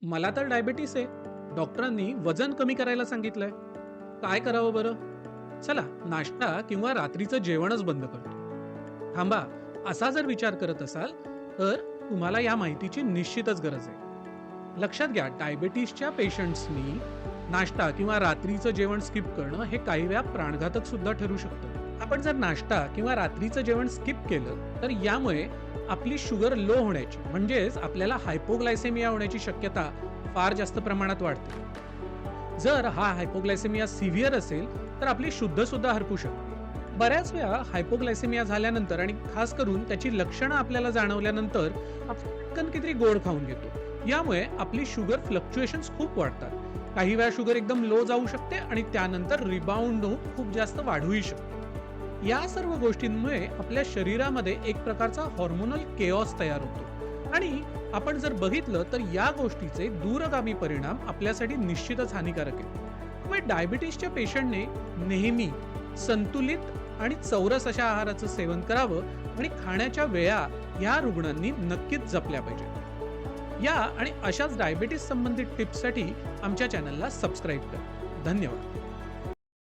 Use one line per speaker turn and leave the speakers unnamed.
मला तर डायबिटीस आहे. डॉक्टरांनी वजन कमी करायला सांगितलंय. काय करावं बरं? चला, नाश्ता किंवा रात्रीचं जेवणच बंद करतो. थांबा, असा जर विचार करत असाल, तर तुम्हाला या माहितीची निश्चितच गरज आहे. लक्षात घ्या, डायबिटीसच्या पेशंट्सनी नाश्ता किंवा रात्रीचं जेवण स्किप करणं हे काही वेळा प्राणघातक सुद्धा ठरू शकतं. आपण जर नाश्ता किंवा रात्रीचं जेवण स्किप केलं, तर यामुळे आपली शुगर लो होण्याची म्हणजेच आपल्याला हायपोग्लायसेमिया होण्याची शक्यता फार जास्त प्रमाणात वाढते. जर हा हायपोग्लायसेमिया सिव्हिअर असेल तर आपली शुद्ध सुद्धा हरपू शकते. बऱ्याच वेळा हायपोग्लायसेमिया झाल्यानंतर आणि खास करून त्याची लक्षणं आपल्याला जाणवल्यानंतर आपण पटकन काहीतरी गोड खाऊन घेतो. यामुळे आपली शुगर फ्लक्च्युएशन्स खूप वाढतात. काही वेळा शुगर एकदम लो जाऊ शकते आणि त्यानंतर रिबाउंड होऊन खूप जास्त वाढूही शकते. या सर्व गोष्टींमुळे आपल्या शरीरामध्ये एक प्रकारचा हॉर्मोनल केऑस तयार होतो आणि आपण जर बघितलं तर या गोष्टीचे दूरगामी परिणाम आपल्यासाठी निश्चितच हानिकारक आहेत. त्यामुळे डायबिटीसच्या पेशंटने नेहमी संतुलित आणि चौरस अशा आहाराचं सेवन करावं आणि खाण्याच्या वेळा या रुग्णांनी नक्कीच जपल्या पाहिजेत. या आणि अशाच डायबिटीस संबंधित टिप्ससाठी आमच्या चॅनलला सबस्क्राईब करा. धन्यवाद.